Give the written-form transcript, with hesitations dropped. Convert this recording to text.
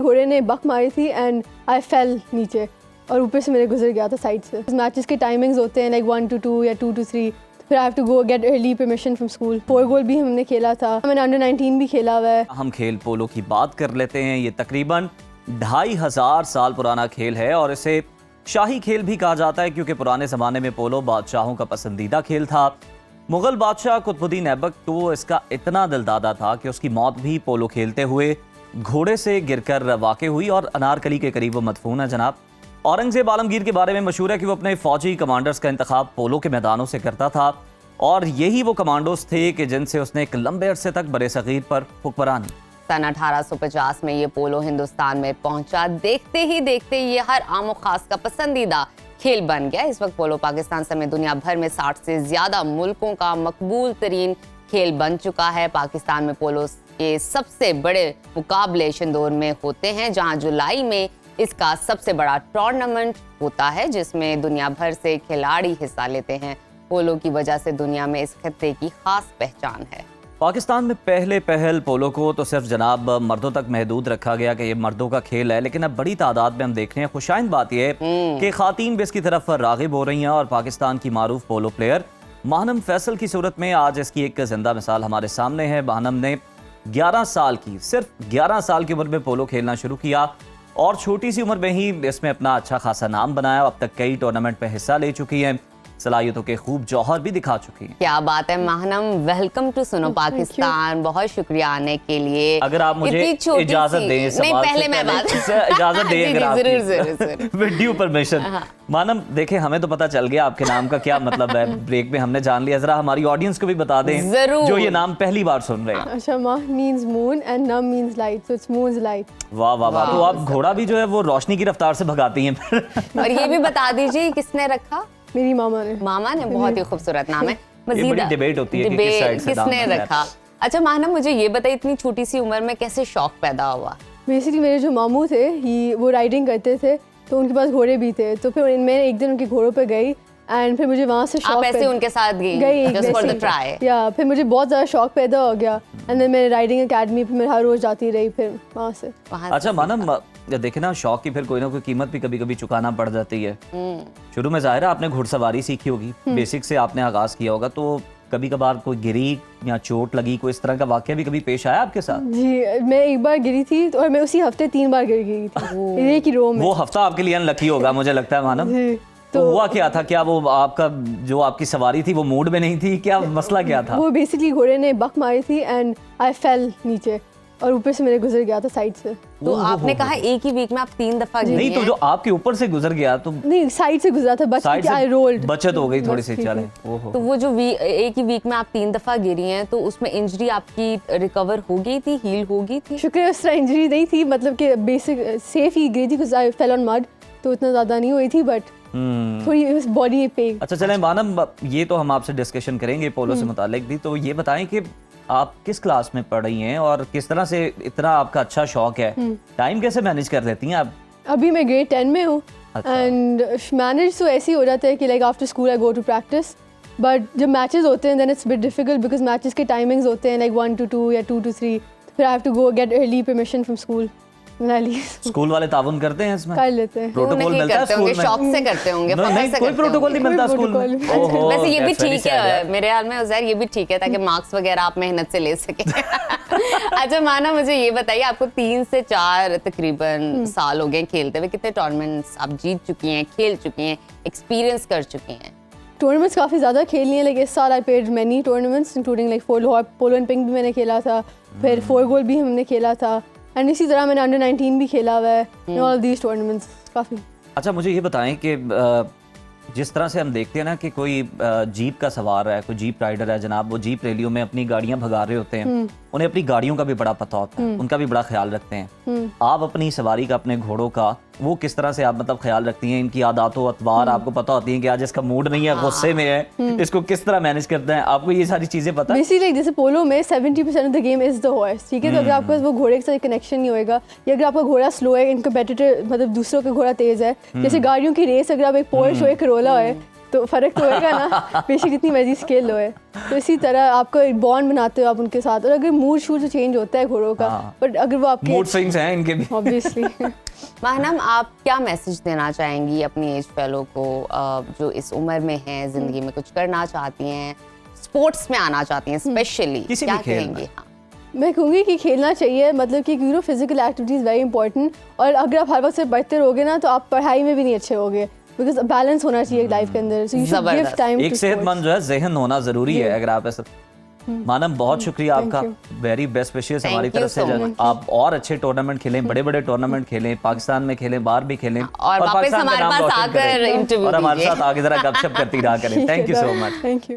घोड़े ने बक मारी थी एंड आई फेल नीचे और ऊपर से मेरे गुजर गया था साइड से। मैचेस के टाइमिंग्स होते हैं लाइक 1 to 2 या 2 to 3, फिर I have to go get early permission from school. 4 goal भी हमने खेला था, मैंने अंडर 19 भी खेला हुआ है। हम खेल पोलो की बात कर लेते हैं। ये तकरीबन 2500 साल पुराना खेल है और इसे शाही खेल भी कहा जाता है क्योंकि पुराने ज़माने में पोलो बादशाहों का पसंदीदा खेल था। मुग़ल बादशाह कुतुबुद्दीन ऐबक तो इसका इतना दिलदादा था कि उसकी मौत भी पोलो खेलते हुए घोड़े से गिरकर वाक़ हुई और अनारकली के करीब वो मदफून है। जनाब औरंगज़ेब आलमगीर के बारे में मशहूर है कि वो अपने फ़ौजी कमांडर्स का इंतखाब पोलो के मैदानों से करता था और यही वो कमांडोज थे कि जिनसे उसने एक लंबे अरसे तक बरे-सग़ीर पर हुक्मरानी। सन 1850 में ये पोलो हिंदुस्तान में पहुंचा। देखते ही देखते ये हर आम खास का पसंदीदा खेल बन गया। इस वक्त पोलो पाकिस्तान समेत दुनिया भर में 60 से ज्यादा मुल्कों का मकबूल तरीन खेल बन चुका है। पाकिस्तान में पोलो के सबसे बड़े मुकाबले शिंदोर में होते हैं, जहां जुलाई में इसका सबसे बड़ा टूर्नामेंट होता है जिसमें दुनिया भर से खिलाड़ी हिस्सा लेते हैं। पोलो की वजह से दुनिया में इस खित्ते की खास पहचान है। पाकिस्तान में पहल पोलो को तो सिर्फ जनाब मर्दों तक महदूद रखा गया कि ये मर्दों का खेल है, लेकिन अब बड़ी तादाद में हम देख रहे हैं। खुशाइंद बात यह है कि खातीन भी इसकी तरफ रागिब हो रही हैं और पाकिस्तान की मारूफ पोलो प्लेयर माहनम फैसल की सूरत में आज इसकी एक जिंदा मिसाल हमारे सामने है। माहनम ने 11 साल की, सिर्फ 11 साल की उम्र में पोलो खेलना शुरू किया और छोटी सी उम्र में ही इसमें अपना अच्छा खासा नाम बनाया। अब तक कई टूर्नामेंट में हिस्सा ले चुकी हैं, सलाहियतों के खूब जौहर भी दिखा चुकी हैं। क्या बात है माहनम, वेलकम टू सुनो पाकिस्तान। बहुत शुक्रिया आने के लिए। अगर आप मुझे इजाजत दें, नहीं पहले मैं बात इजाजत दें अगर आप जरूर विद ड्यू परमिशन। मानम देखें, हमें तो पता चल गया आपके नाम का क्या मतलब है, ब्रेक में हमने जान लिया। जरा हमारी ऑडियंस को भी बता दें जरूर, जो ये नाम पहली बार सुन रहे हैं। अच्छा, माह मींस मून एंड नम means light, so it's moon's light. वाह वाह वाह। तो आप घोड़ा भी जो है वो रोशनी की रफ्तार से भगाती हैं। और ये भी बता दीजिए किसने रखा? मेरी मामा ने। बहुत ही खूबसूरत नाम है। ये बड़ी डिबेट होती है कि किस साइड से किसने रखा। अच्छा माहनम, मुझे ये बताइए इतनी छोटी सी उम्र में कैसे शौक पैदा हुआ? बेसिकली मेरे जो मामू थे वो राइडिंग करते थे, तो उनके पास घोड़े भी थे, तो फिर मैं एक दिन उनके घोड़ों पे गई एंड फिर मुझे वहाँ से शौक ऐसे उनके साथ गई just for the try? या फिर मुझे बहुत ज़्यादा शौक पैदा हो गया एंड देन मैं राइडिंग अकेडमी पे मैं हर रोज जाती रही फिर वहाँ से। अच्छा मानम, देखे ना शौक की फिर कोई ना कोई कीमत भी कभी कभी चुकाना पड़ जाती है। शुरू में जाहिर है आपने घुड़सवारी सीखी होगी, बेसिक से आपने आगाज किया होगा, तो कभी कभार कोई गिरी या चोट लगी, कोई इस तरह का वाकया भी कभी पेश आया आपके साथ? जी, मैं एक बार गिरी थी और मैं उसी हफ्ते 3 बार गिर गई थी एक ही रो में। वो हफ्ता आपके लिए अनलकी होगा मुझे लगता है मानम। तो हुआ क्या था? क्या वो आपका जो आपकी सवारी थी वो मूड में नहीं थी? क्या मसला क्या था? वो बेसिकली घोड़े ने बक मारी थी एंड आई फेल नीचे और ऊपर से मेरे गुजर गया था साइड से। तो आपने कहा एक ही वीक में आप 3 दफा गिरी? नहीं, तो जो आपके ऊपर से गुजर गया तो नहीं, साइड से गुजरा था, बचत हो गई थोड़ी सी। चले तो वो जो एक ही वीक में आप 3 दफा गिरी हैं, तो उसमें इंजरी आपकी रिकवर हो गई थी, हील हो गई थी? शुक्र है उस तरह इंजरी नहीं थी, मतलब कि बेसिक सेफ ही गई थी because I fell on mud, तो इतना ज्यादा नहीं हुई थी बट थोड़ी बॉडी पे। अच्छा चलें मानम, ये तो हम आपसे डिस्कशन करेंगे पोलो से मुतालिक भी, तो ये बताएं कि आप किस क्लास में पढ़ रही हैं और किस तरह से इतना आपका अच्छा शौक है, टाइम कैसे मैनेज कर लेती हैं आप? अभी मैं ग्रेड 10 में हूँ एंड मैनेज तो ऐसे ही हो जाता है कि like after school I go to practice, but जब मैचेस होते हैं then it's bit difficult because matches के टाइमिंग्स होते हैं लाइक 1 to 2 या 2 to 3, फिर I have to go get early permission from school. School वाले ताउन करते हैं इसमें? कर लेते हैं। प्रोटोकॉल मिलता है स्कूल में? शौक से करते होंगे। नहीं, कोई प्रोटोकॉल नहीं मिलता स्कूल में। वैसे ये भी ठीक है मेरे ख्याल में उज़ैर, ये भी ठीक है ताकि मार्क्स वगैरह आप मेहनत से ले सके। अच्छा माना, मुझे ये बताइए आपको 3 से 4 तकरीबन साल हो गए खेलते हुए, कितने टूर्नामेंट्स आप जीत चुकी हैं, खेल चुकी हैं, एक्सपीरियंस कर चुकी हैं? टूर्नामेंट्स काफ़ी ज़्यादा खेली हैं, लाइक इस साल I played many tournaments including like polo and pink भी मैंने खेला था, फिर 4 गोल भी हमने खेला था एंड इसी तरह मैंने अंडर 19 भी खेला हुआ है। ऑल दीज टूर्नामेंट्स काफ़ी। अच्छा मुझे ये बताएं कि जिस तरह से हम देखते हैं ना कि कोई जीप का सवार है, कोई जीप राइडर है जनाब, वो जीप रैलियों में अपनी गाड़ियां भगा रहे होते हैं, उन्हें अपनी गाड़ियों का भी बड़ा पता होता है, उनका भी बड़ा ख्याल रखते हैं। आप अपनी सवारी का, अपने घोड़ों का वो किस तरह से आप मतलब ख्याल रखती हैं? इनकी आदतों अतवार आपको पता होती है कि आज इसका मूड नहीं है, गुस्से में है, इसको किस तरह मैनेज करते हैं? आपको ये सारी चीजें पता है? बेसिकली जैसे पोलो में 70% of the game is the horse, ठीक है, तो अगर आपके पास वो घोड़े के साथ कनेक्शन नहीं होएगा या अगर आपका घोड़ा स्लो है, इन कंपेटिटर मतलब दूसरों का घोड़ा तेज है, जैसे गाड़ियों की रेस, अगर आप एक पोर्श हो, एक करोला है, तो फ़र्क तो होएगा ना, बेशक जितनी मर्जी स्किल लो है। तो इसी तरह आपको एक बॉन्ड बनाते हो आप उनके साथ, और अगर मूड शूड चेंज होता है घोड़ों का, बट अगर वो आपके मूड स्विंग्स हैं इनके भी। ऑब्वियसली। माहनम, आप क्या मैसेज देना चाहेंगी अपनी एज फेलो को जो इस उम्र में हैं, जिंदगी में कुछ करना चाहती हैं, स्पोर्ट्स में आना चाहती हैं स्पेशली, किसी क्या भी खेल में। कहेंगी? हाँ। मैं कहूँगी कि खेलना चाहिए, मतलब कि you know physical activity is very important, और अगर आप हर वक्त से पढ़ते रहोगे ना तो आप पढ़ाई में भी नहीं अच्छे होगे, बिकॉज बैलेंस होना चाहिए लाइफ के अंदर। सो यू शुड गिव जबरदस्त। टाइम एक टू सेहतमंद जो है जहन होना जरूरी है अगर आप ऐसा। मानम बहुत शुक्रिया Thank आपका, वेरी बेस्ट विशेस Thank हमारी you तरफ से। so much. आप और अच्छे टूर्नामेंट खेलें, बड़े बड़े टूर्नामेंट खेलें, पाकिस्तान में खेलें, बाहर भी खेलें, और वापस पाकिस्तान का हमारे नाम पास रोशन आकर करें। इंटरव्यू और हमारे दीजिए। साथ आगे जरा गपशप करती रहा करें। Thank you so much. Thank you.